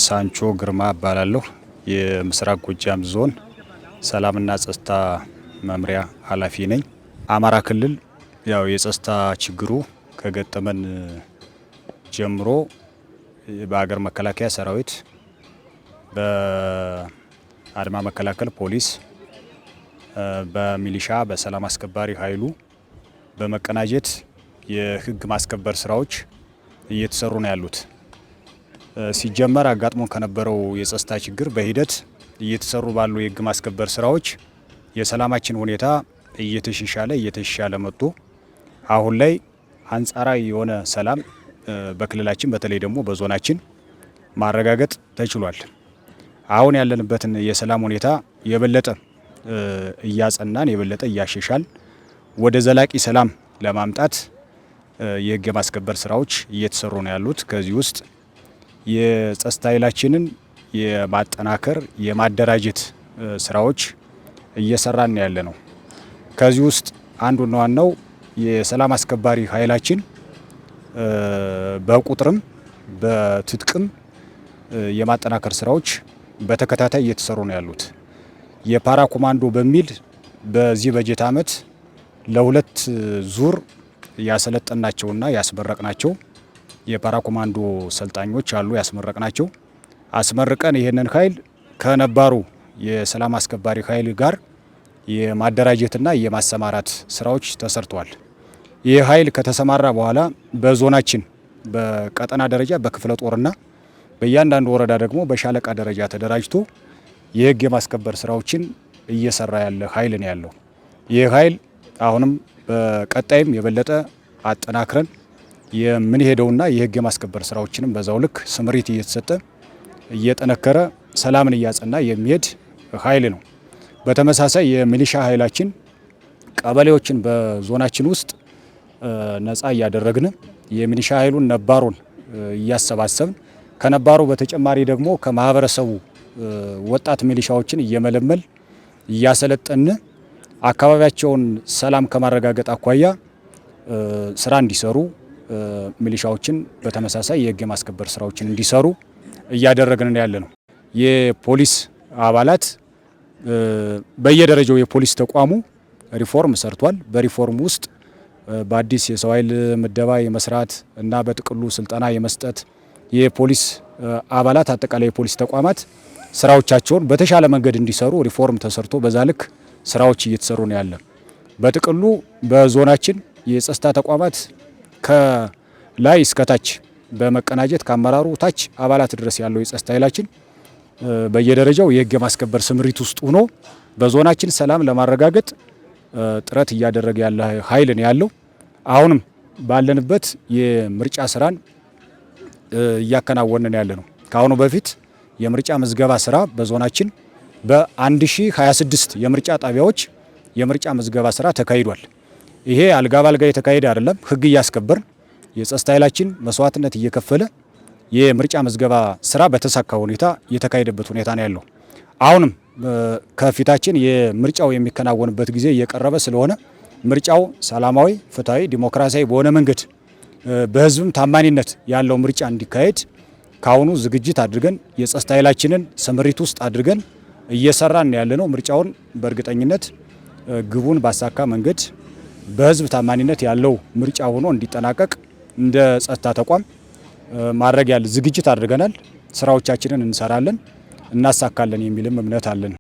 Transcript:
ሳንቾ ግርማ እባላለሁ። የምስራቅ ጎጃም ዞን ሰላምና ጸጥታ መምሪያ ኃላፊ ነኝ። አማራ ክልል ያው የጸጥታ ችግሩ ከገጠመን ጀምሮ በሀገር መከላከያ ሰራዊት፣ በአድማ መከላከል ፖሊስ፣ በሚሊሻ፣ በሰላም አስከባሪ ኃይሉ በመቀናጀት የህግ ማስከበር ስራዎች እየተሰሩ ነው ያሉት። ሲጀመር አጋጥሞ ከነበረው የጸጥታ ችግር በሂደት እየተሰሩ ባሉ የህግ ማስከበር ስራዎች የሰላማችን ሁኔታ እየተሻሻለ መጥቶ አሁን ላይ አንጻራዊ የሆነ ሰላም በክልላችን በተለይ ደግሞ በዞናችን ማረጋገጥ ተችሏል። አሁን ያለንበትን የሰላም ሁኔታ የበለጠ እያጸናን የበለጠ እያሻሻል ወደ ዘላቂ ሰላም ለማምጣት የህግ ማስከበር ስራዎች እየተሰሩ ነው ያሉት። ከዚህ ውስጥ የጸጥታ ኃይላችንን የማጠናከር የማደራጀት ስራዎች እየሰራን ያለ ነው። ከዚህ ውስጥ አንዱና ዋናው የሰላም አስከባሪ ኃይላችን በቁጥርም በትጥቅም የማጠናከር ስራዎች በተከታታይ እየተሰሩ ነው ያሉት። የፓራ ኮማንዶ በሚል በዚህ በጀት ዓመት ለሁለት ዙር ያሰለጠናቸውና ያስመረቅናቸው የፓራ ኮማንዶ ሰልጣኞች አሉ። ያስመረቅናቸው አስመርቀን ይህንን ኃይል ከነባሩ የሰላም አስከባሪ ኃይል ጋር የማደራጀትና የማሰማራት ስራዎች ተሰርተዋል። ይህ ኃይል ከተሰማራ በኋላ በዞናችን በቀጠና ደረጃ በክፍለ ጦርና በእያንዳንዱ ወረዳ ደግሞ በሻለቃ ደረጃ ተደራጅቶ የህግ የማስከበር ስራዎችን እየሰራ ያለ ኃይል ነው ያለው። ይህ ኃይል አሁንም በቀጣይም የበለጠ አጠናክረን የምንሄደውና የህግ የማስከበር ስራዎችንም በዛው ልክ ስምሪት እየተሰጠ እየጠነከረ ሰላምን እያጸና የሚሄድ ኃይል ነው። በተመሳሳይ የሚሊሻ ኃይላችን ቀበሌዎችን በዞናችን ውስጥ ነፃ እያደረግን የሚሊሻ ኃይሉን ነባሩን እያሰባሰብን ከነባሩ በተጨማሪ ደግሞ ከማህበረሰቡ ወጣት ሚሊሻዎችን እየመለመል እያሰለጠን አካባቢያቸውን ሰላም ከማረጋገጥ አኳያ ስራ እንዲሰሩ ሚሊሻዎችን በተመሳሳይ የህግ የማስከበር ስራዎችን እንዲሰሩ እያደረግን ያለ ነው። የፖሊስ አባላት በየደረጃው የፖሊስ ተቋሙ ሪፎርም ሰርቷል። በሪፎርም ውስጥ በአዲስ የሰው ኃይል ምደባ የመስራት እና በጥቅሉ ስልጠና የመስጠት የፖሊስ አባላት አጠቃላይ የፖሊስ ተቋማት ስራዎቻቸውን በተሻለ መንገድ እንዲሰሩ ሪፎርም ተሰርቶ በዛ ልክ ስራዎች እየተሰሩ ነው ያለ። በጥቅሉ በዞናችን የጸጥታ ተቋማት ከላይ እስከታች በመቀናጀት ከአመራሩ ታች አባላት ድረስ ያለው የጸጥታ ኃይላችን በየደረጃው የህግ የማስከበር ስምሪት ውስጥ ሆኖ በዞናችን ሰላም ለማረጋገጥ ጥረት እያደረገ ያለ ኃይል ነው ያለው። አሁንም ባለንበት የምርጫ ስራን እያከናወንን ያለ ነው። ከአሁኑ በፊት የምርጫ ምዝገባ ስራ በዞናችን በ1026 የምርጫ ጣቢያዎች የምርጫ ምዝገባ ስራ ተካሂዷል። ይሄ አልጋ ባልጋ የተካሄደ አይደለም። ህግ እያስከበርን የጸጥታ ኃይላችን መስዋዕትነት እየከፈለ የምርጫ ምዝገባ ስራ በተሳካ ሁኔታ የተካሄደበት ሁኔታ ነው ያለው። አሁንም ከፊታችን የምርጫው የሚከናወንበት ጊዜ እየቀረበ ስለሆነ ምርጫው ሰላማዊ፣ ፍትሃዊ፣ ዲሞክራሲያዊ በሆነ መንገድ በህዝብም ታማኒነት ያለው ምርጫ እንዲካሄድ ካሁኑ ዝግጅት አድርገን የጸጥታ ኃይላችንን ስምሪት ውስጥ አድርገን እየሰራን ያለ ነው። ምርጫውን በእርግጠኝነት ግቡን ባሳካ መንገድ በህዝብ ታማኒነት ያለው ምርጫ ሆኖ እንዲጠናቀቅ እንደ ጸጥታ ተቋም ማድረግ ያለ ዝግጅት አድርገናል። ስራዎቻችንን እንሰራለን፣ እናሳካለን የሚልም እምነት አለን።